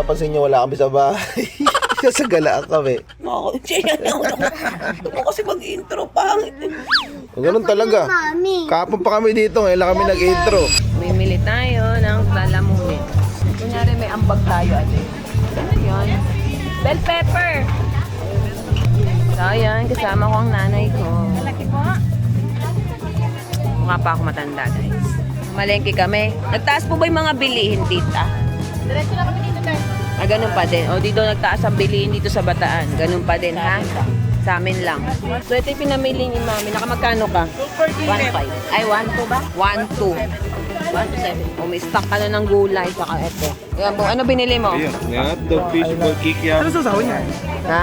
napapansin nyo, wala kami sa bahay. Sa galaan kami. Ako, kasi mag-intro pangit. Ganun talaga. Kapon pa kami dito, ngayon lang kami nag-intro. Mimili tayo ng lalamunin. Kunyari may ambag tayo, ate. Ano yun? Bell pepper! So, ayan, kasama ko ang nanay ko. Malaki po? Mukha pa ako matanda, guys. Malengke kami. Nagtaas po ba yung mga bilihin, tita? Diretso na kami dito, guys. Ah, ganun pa din. O, dito nagtaas ang bilihin dito sa Bataan. Ganun pa din, ha? Sa amin lang. So, ito yung pinamili ni Mami. Nakamagkano ka? 1.5. Ay, 1.2 ba? 1.2. 1.7. O, may stock ka na ng gulay. Saka ito. Ayan, ano binili mo? Ayun, nga, dog fish ball kikya. Ano sasawin niya? Ha?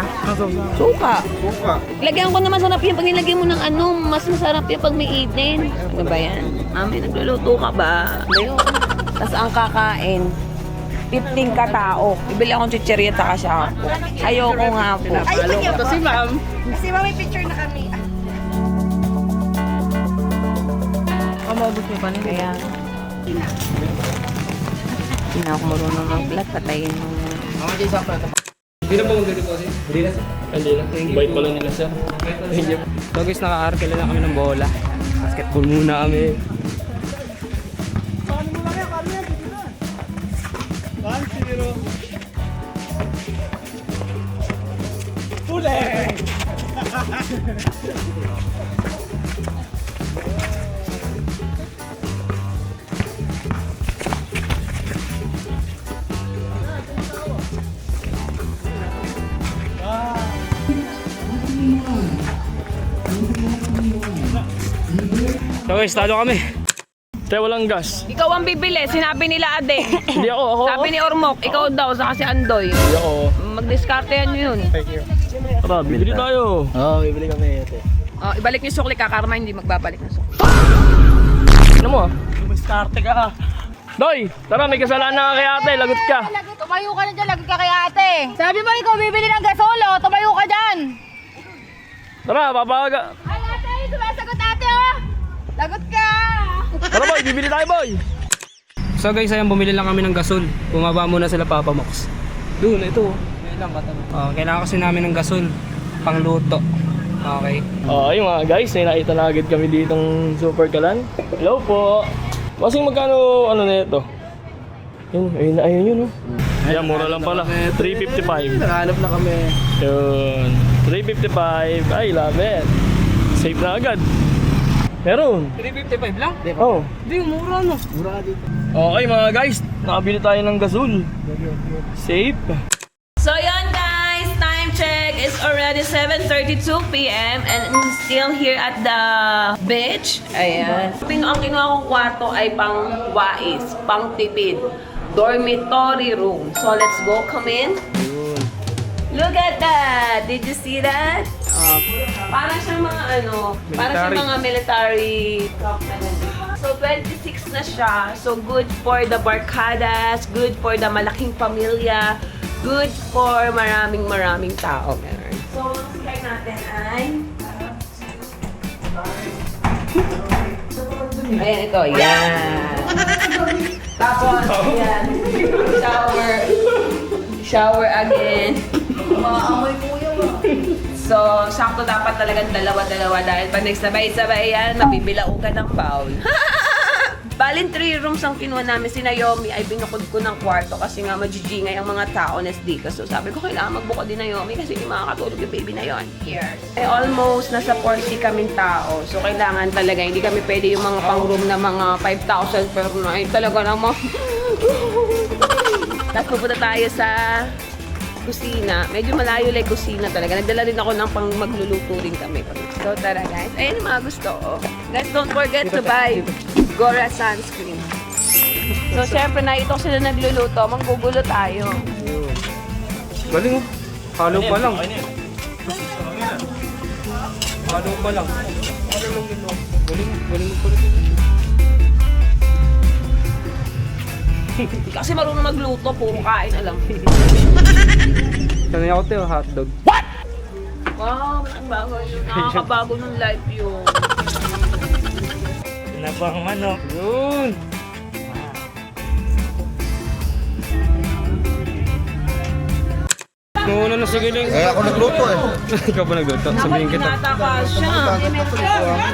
Suka. Suka. Lagyan ko na masarap yan. Pag nilagyan mo ng ano, mas masarap yan pag may idin. Ano ba yan? Mami, nagluluto ka ba? Ayun. Tapos ang kakain, 15 katao. Ibili akong chichirya at saka siya ako. Ayoko nga po. Follow ko to si ma'am. Kasi may picture na kami. Kamabot mo pa na kaya. Hindi na ako marunong mag-vlog. Patayin mo. Hindi na po mag-ready po siya? Hindi na sir. Hindi na. Bite pala nila sir. Thank you. So guys, naka-arkila na kami ng bola. Basketball muna kami. So guys, talo kami. Tayo walang gas. Ikaw ang bibili. Sinabi nila Ade. Hindi ako. Sabi ni Ormoc, ikaw daw. Saka si Andoy. Hindi ako. Mag-discarte yan yun. Tara, bibili tayo. Oo, bibili kami ito. Oh, ibalik niyo sukli ka. Karma hindi magbabalik ng sukli. Ano mo? Starte ka. Doy, tara, may kasalanan na kay ate. Lagot ka. Tumayo ka na dyan, lagi ka kay ate. Sabi mo ikaw bibili ng gasolo, tumayo ka dyan. Tara, papaga. Ay ate, sumasagot ate oh. Lagot ka. Tara boy, bibili tayo boy. So guys, ayan, bumili lang kami ng gasol. Bumaba muna sila Papa Mox. Doon, ito. Ayun lang, katabi. Kailangan kasi namin ng gasol. Pangluto. Okay. Ayun mga guys, may nakita na agad kami ditong Super Kalan. Hello po. Masing magkano ano na ito? Ayun yun oh. Ayan, mura lang pala. 355. Nakahanap na kami. Yun. 355. Ay, love it. Save na agad. Meron. 355 lang? Oo. Hindi, mura no. Mura ka dito. Okay mga guys, nakabili tayo ng gasol. Safe. So yun guys, time check. It's already 7:32 p.m. and I'm still here at the beach. Ayan. Ang kinuha kong kwarto ay pang wais, pang tipid. Dormitory room. So let's go, come in. Look at that! Did you see that? Parang siyang mga ano, parang siyang mga military truck na ganun. So 26 na siya. So good for the barkadas, good for the malaking pamilya, good for maraming tao. Meron. So ang sky natin ay ayan ito, yan. Tapos, yan. Shower again. Maamoy kuya mo. So, sakto dapat talagang dalawa-dalawa dahil pag nagsabay-sabay yan, mabibilaukan ng foul. Balin 3 rooms ang kinuha namin. Si Naomi ay binukod ko ng kwarto kasi nga majijingay ang mga tao na dito. So sabi ko, kailangan magbukod din Naomi kasi hindi makakatulog yung baby na yon. Years. Eh, almost nasa 40 kaming tao. So kailangan talaga, hindi kami pwede yung mga pang-room na mga 5,000 per night. Talaga naman. Tapos pupunta tayo sa kusina. Medyo malayo lang kusina talaga. Nagdala rin ako ng pang magluluto rin kami. So tara guys. Ayun yung mga gusto ko. Guys, don't forget to buy Gora sunscreen. So syempre na ito sila nagluluto. Manggugulo tayo. Galing oh. Halo pa lang. Halo pa lang. Galing pala. Kasi marunong magluto. Puro kain alam. Sanay ako tayo, hotdog. Wow, ang bago yun. Nakakabago ng life yun. Nabang manok. Yun. Mauna na sige lang. Eh, ako nagluto eh. Ikaw pa nagluto. Sabihin kita. Tinataka siya.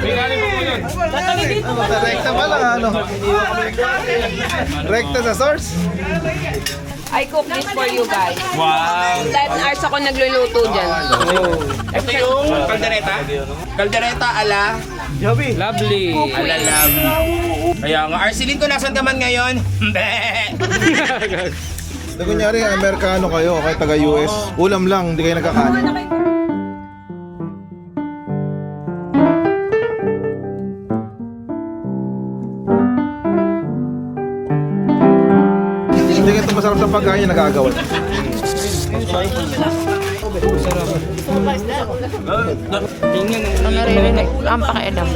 May galing pa po yun. Tatali dito ba? Rekta pala, ano? Rekta sa source. I cook this for you guys. Wow. 10 hours ako nagluluto dyan. Oh. Ito yung kaldereta. Kaldereta ala Lovely. ala lovely. Kaya nga, Arceline ko, nasan ka man ngayon? Hindi kunyari, Amerikano kayo, kayo taga-US. Ulam lang, hindi kayo nagkakanin. Hindi kayo masarap sa pagkain yung nagagawa. Tingnan ang Ang naririnig, ang pakialam.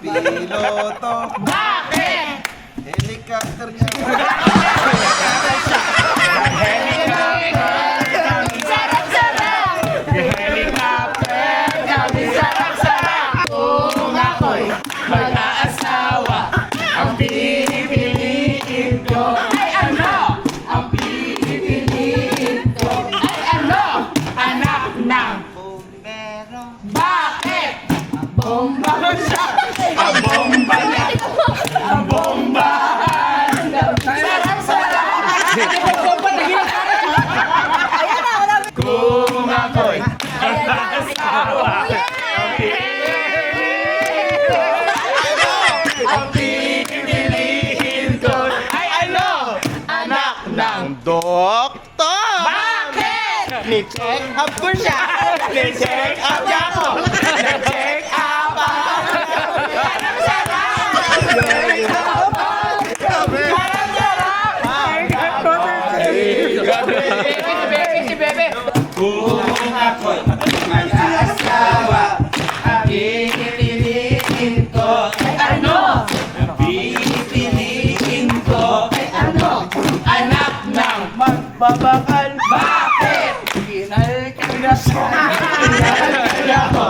Piloto. Bakit? Helicopter niya. Doktor! Bakit? Ni-check up ko siya! Ni-check up niya ako! Ni-check up ako! Parang sarap! Si Bebe. Kung ako'y mag-aasawa, ang pipiliin ko ay ano? Ang pipiliin ko ay ano? Anak ng magbabakal. Bakit? Kinalkala siya. Kinalkala ko.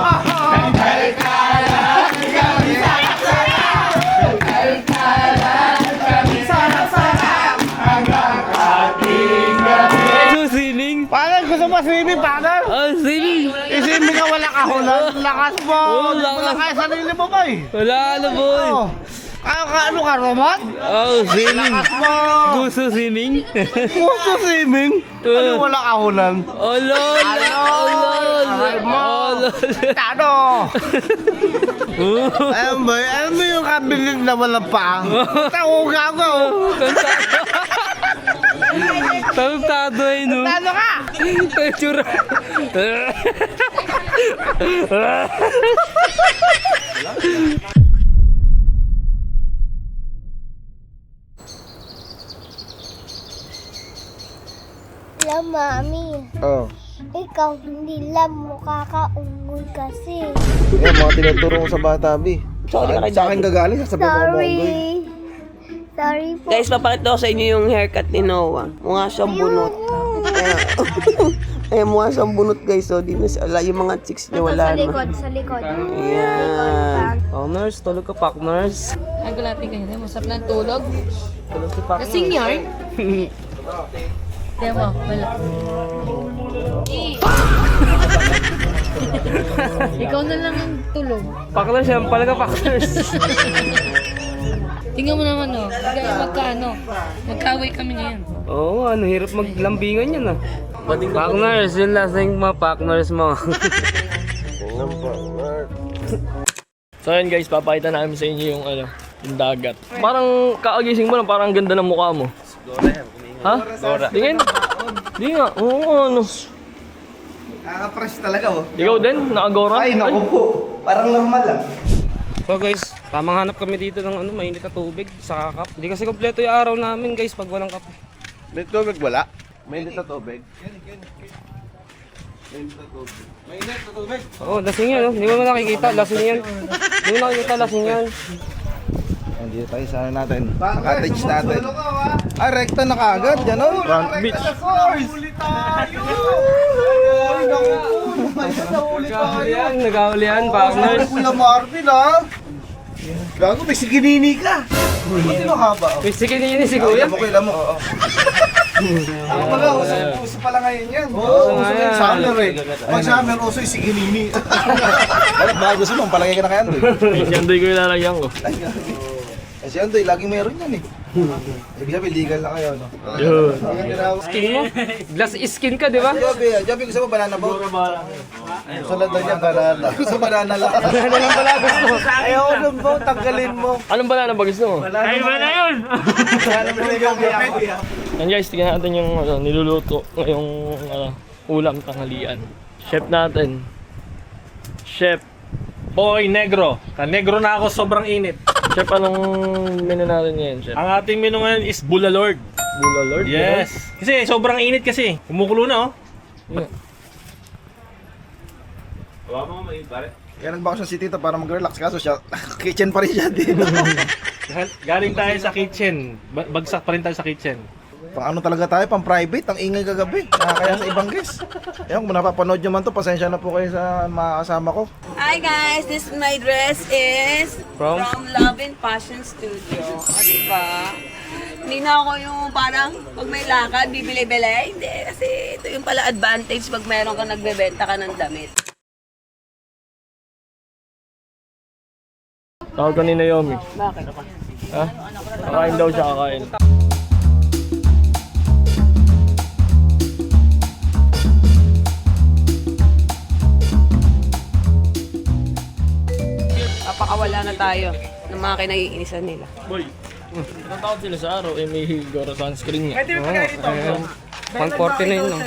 Nagkalkalan kami sarap-sarap. Nagkalkalan kami sarap-sarap. Hanggang ating gabi. Swimming. Parang gusto mo swimming, parang? Oh, swimming. Iswimming ka wala kahulan. Lakas mo. Oo, Wala lakas. kaya sarili mo ba eh? Wala na boy. Ano ka, robot? Oh, swimming. Mo! Gusto swimming? Gusto swimming? Ano wala kahulan? Oh, lol. Oh, lol. Aray mo! Oh, lol. Tado! Ayun ba? Ano mo yung kabilin na walang pa? Tauga ko! Tantado eh, no? Tado ka! Tsura. Alam, Mami, Oh. ikaw hindi lang mukha kaunggoy kasi. Yan, mga tinuturo mo sa bata, Bi. Sa akin gagaling, sasabihin mo mo unggoy. Sorry. Sorry po. Guys, papakita ko sa inyo yung haircut ni Noah. Mukha siyang bunot. Ayan, mukha siyang bunot guys. So, di na siya, yung mga chicks niya wala Sa na. likod, sa likod. Ayan. Oh, nurse. Tulog ka, pak, nurse. Ang gulati ka nila, masarap ng tulog. Tulog si pak, Kasing yarn. Diyan mo, wala. Ikaw na lang ang tulog. Pak, nurse. Yan pala ka, pak, nurse. Tingnan mo naman, oh. Kaya magkaway kami ngayon. Oo, ano, hirap maglambingan yan, ah. Pak, nurse. Yung lasing mo, pak, nurse mo. So yun guys, papakita namin sa inyo yung ano, yung dagat. Parang kakagising mo lang, parang ganda ng mukha mo. Ha? Tingin? Di nga, oo ano. Nakaka-fresh talaga oh. Ikaw din? Nakagora? Ay, naku po. Parang normal lang. So guys, tamang hanap kami dito ng mainit na tubig sa kakap. Hindi kasi kompleto yung araw namin guys pag walang kape. May tubig wala? May na tubig. Oo, lasing yan. Hindi mo nakikita, lasing yan. Hindi mo nakikita, lasing yan. Hindi tayo sa ano natin. Sa cottage natin. Ah, rekta na kaagad. Ganon. Front beach. Huli tayo! Ay, naku po. Nahuli tayo. Nagahuli yan, partners. Kuya Marvin ha. Gago, may siginini ka. Hindi mo haba. May sikin si Kuya. Alam mo. Ako pala, uso pala ngayon yan. Uso nga yan. Summer eh. Pag summer, uso yung siginini. Baka gusto mo, palagay ka na kaya doon. Si Andoy ko ilalagyan ko. Kasi Andoy, laging meron yan eh. Ibig sabihin, legal na kayo, no? Yun. Skin mo? Glass skin ka, di ba? Joby, gusto mo banana boat? Sulat na niya, banana. Gusto banana lang. Ano lang pala gusto mo? Ayaw ko ng boat, tanggalin mo. Anong banana ba gusto mo? Ay, banana yun! Banana mo ikaw, Yan guys, tingnan natin yung niluluto ngayong ulam tanghalian. Chef natin. Chef. Boy Negro. Negro na ako, sobrang init. Chef, anong menu natin ngayon, Chef? Ang ating menu ngayon is Bulalord. Bulalord? Yes. Kasi sobrang init kasi. Kumukulo na oh. Yeah. Kaya nagbakasyon si Tito para mag-relax kaso siya, kitchen pa rin siya dito. Galing tayo sa kitchen. Bagsak pa rin tayo sa kitchen. Pang ano talaga tayo, pang private, ang ingay kagabi. Kaya sa ibang guest. Kaya kung napapanood nyo man to, pasensya na po kayo sa mga kasama ko. Hi guys, this my dress is From? Love and Passion Studio. O diba? Hindi na ako yung parang pag may lakad, bibili-bili. Hindi, kasi ito yung pala advantage pag meron ka nagbebenta ka ng damit. Tawag ka ni Naomi. Bakit? Ha? Kakain daw siya, kakain. Napakawala na tayo ng mga kinaiinisan nila. Boy, natatakot sila sa araw, eh may Gora sunscreen niya. Pang 40 na yun, no?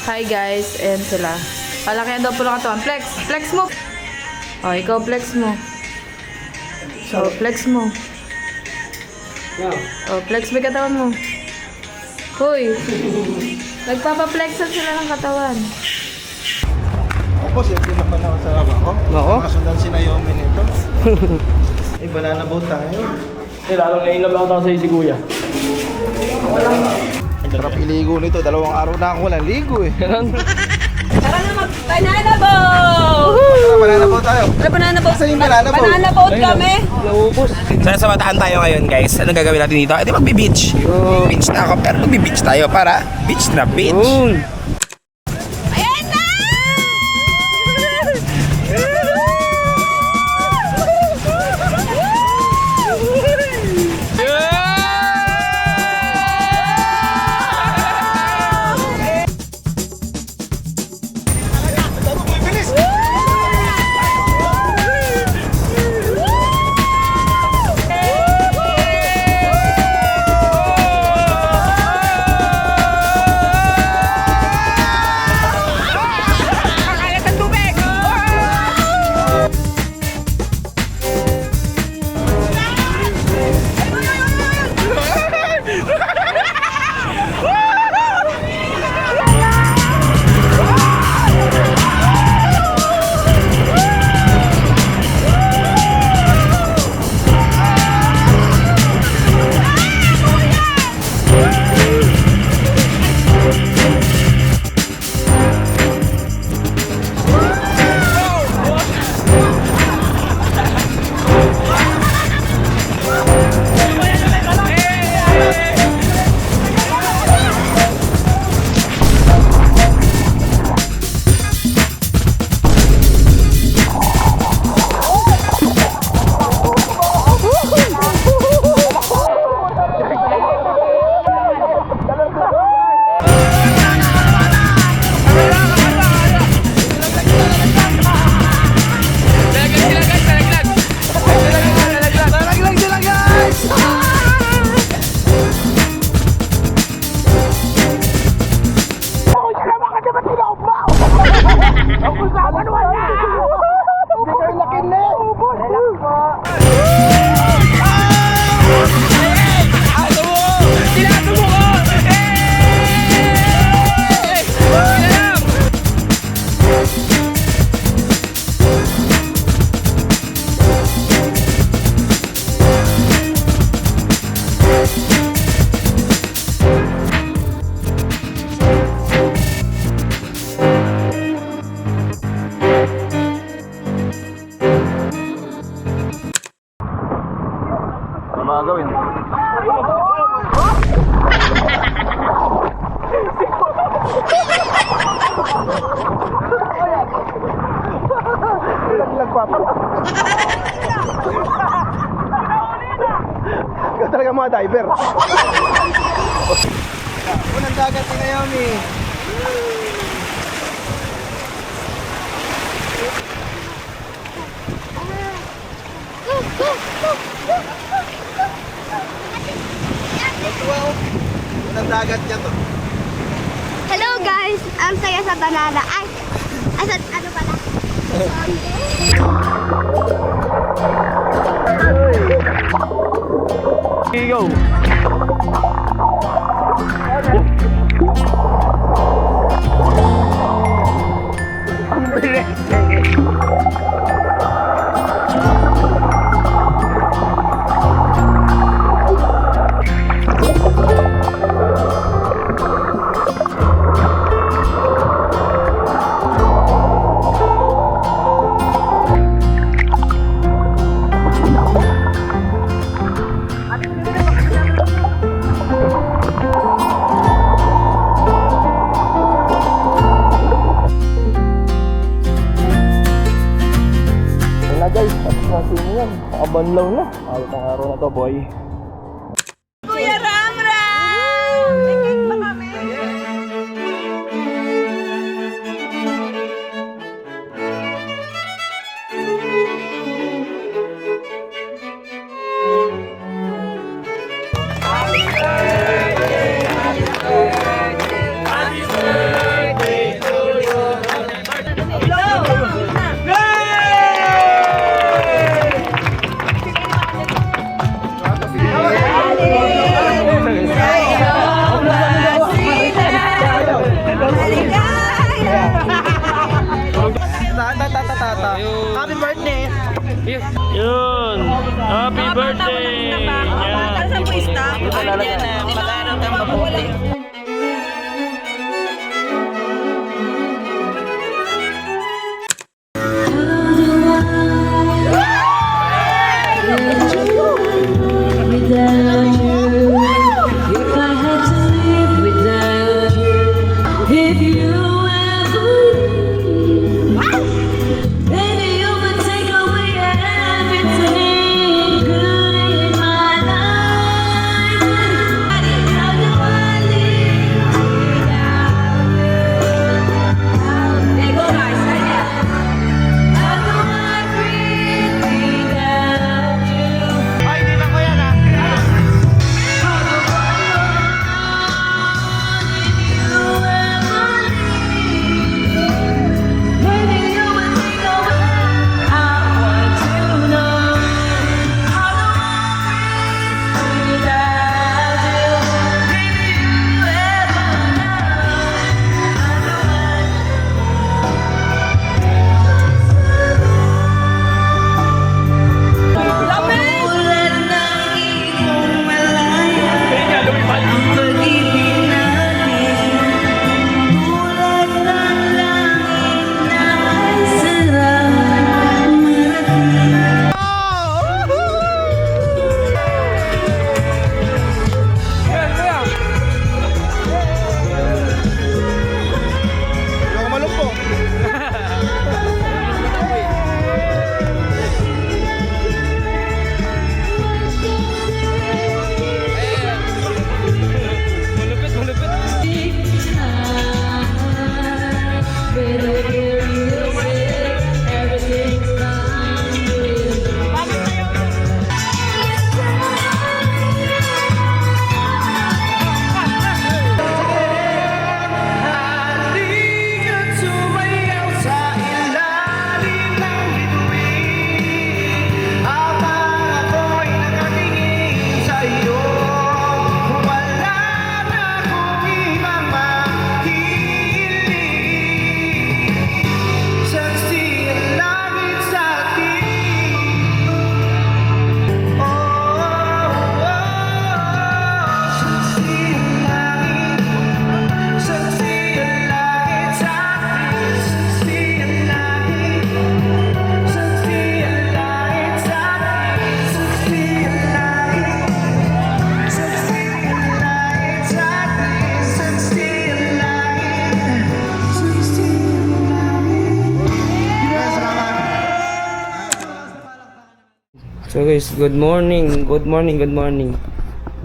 Hi guys, ayan sila. Palakihan daw po ng katawan. Flex! Flex mo! O, ikaw flex mo. O, flex mo. O, flex mo yung katawan mo. Hoy! Nagpapa-flexan sila ng katawan. Ako, siyempre naman ako sa ako. Ako? Makasundan si Naomi nito. Eh, banana boat tayo. Eh, lalong nainlove ako sa'yo si Kuya. Sarap iligo nito. 2 araw na ako walang ligo eh. Ganun. Tara na mag-banana boat! Tara, banana boat tayo. Tara, banana boat! Saan yung banana boat? Banana boat kami! Naubos. Sa Bataan tayo ngayon guys. Anong gagawin natin dito? Edi magbe-beach. Beach na ako pero magbe-beach tayo para beach na beach. Yun. Ayan na! Ano ba gagawin? Ikaw talaga mga diver. Unang dagat ni Naomi. Unang dagat niya to. Hello guys! Ang saya sa banana. Ay! Asan, ano pala? Go! Ang bilis! Wala guys, tapos na sino yan. Nakabanlaw na. Ayos ang araw na to boy. Kuya Ramram! May cake pa kami. Happy birthday! Yun! Happy birthday! Yan! Saan po stop? Ayan na, mag-aaral kang mabuti. If you ever leave, baby, you would take away everything good in my life. How do I leave? So guys, good morning. Good morning, good morning.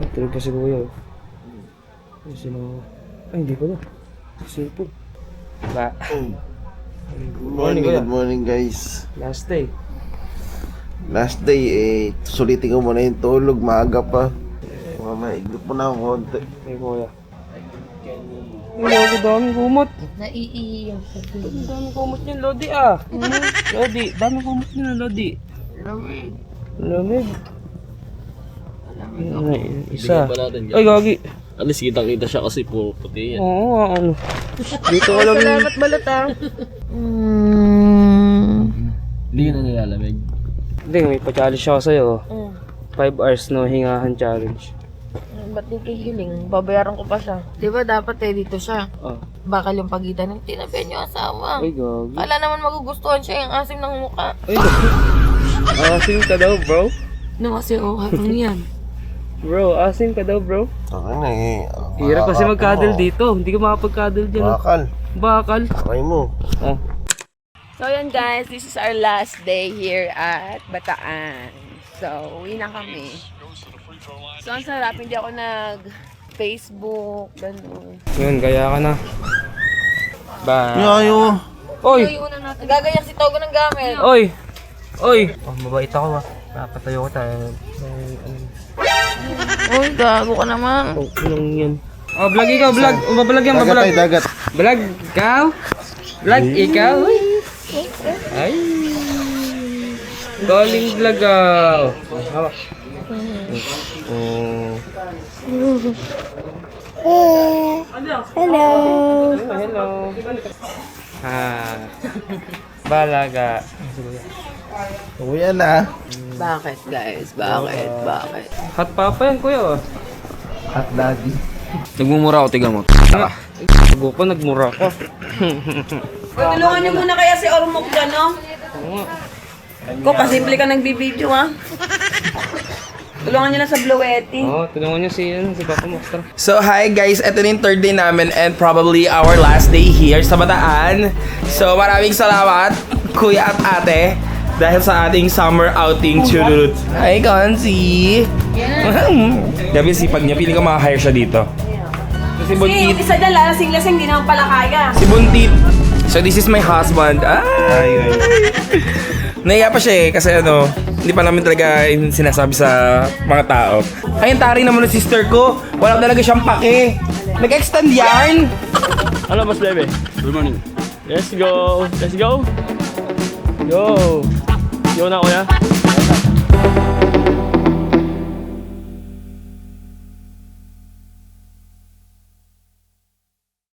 Ay, tulog pa si Kuya. Ay, sino? Ay, hindi pala. Sipo. Ba? Good morning, Kuya. good morning guys. Last day. Last day sulitin ko muna yung tulog, maaga pa. Mamaiglit mo na ako konti. Ay, Kuya. Ay, daming kumot. Naiiyak sa Ang daming kumot niyan, Lodi ah. Lodi, daming kumot niyan, Lodi. Lamig. Ay, isa. Bigyan pa natin yan. Ay, gagi. At least kitang-kita siya kasi puro puti yan. Oo, ano. Dito ko lang. Salamat balot ah. Hindi ka na nilalamig. Hindi, may pa-challenge ako sa'yo. 5 hours no hingahan challenge. Ba't di kikiling? Babayaran ko pa siya. Di ba dapat dito siya? Oh. Bakal yung pagitan ng tinabi niyo asawa. Ay, gagi. Kala naman magugustuhan siya yung asim ng mukha. Ay, asim ka daw, bro. No, kasi habang yan. Bro, asim ka daw, bro. Okay na Hirap kasi mag-cuddle dito. Hindi ka makapag-cuddle dyan. oh. Bakal. Bakal. Okay mo. Oh. So yun guys, this is our last day here at Bataan. So, uwi na kami. So, ang sarap, hindi ako nag-Facebook, gano'n. Yun, gaya ka na. Bye. Yayo. Oy! Gagayak si Togo ng gamit. Oy! Oy! Oh, mabait ako ah. Napatayo ko tayo. Uy, gago ka naman. Oh, anong yan? Oh, vlog ikaw, vlog. Mabablog yan, Dagat mabablog. ay dagat. Vlog ikaw? Vlog ikaw? Ay! Calling vlog ah. Hawak. Hello. Hello. Balaga. Uwi na. Bakit guys? Bakit? Bakit? Hot papa yan, kuya. Hot daddy. Nagmumura ako, tiga mo. Tago ko, nagmura ko. Tulungan niyo muna kaya si Ormok dyan, no? Ko, pasimple ka nagbibideo, ha? Tulungan niyo na sa Bluetti. Oo, tulungan niyo si Papa Mox. So hi guys, ito na yung third day namin and probably our last day here sa Bataan. So maraming salamat kuya at ate dahil sa ating summer outing churut. Hi Kansi! Gabi sipag niya, piling ko makahire siya dito. Si Kasi yung Buntit. isa dyan, lasing-lasing, di naman pala kaya. Si Buntit. So this is my husband. Ay! Naiya pa siya eh, kasi ano, hindi pa namin talaga sinasabi sa mga tao. Ay, ang tari naman ng sister ko. Wala talaga siyang pake. Nag-extend yarn. Ano mas bebe? Good morning. Let's go. Let's go. Yo. Yo na kuya.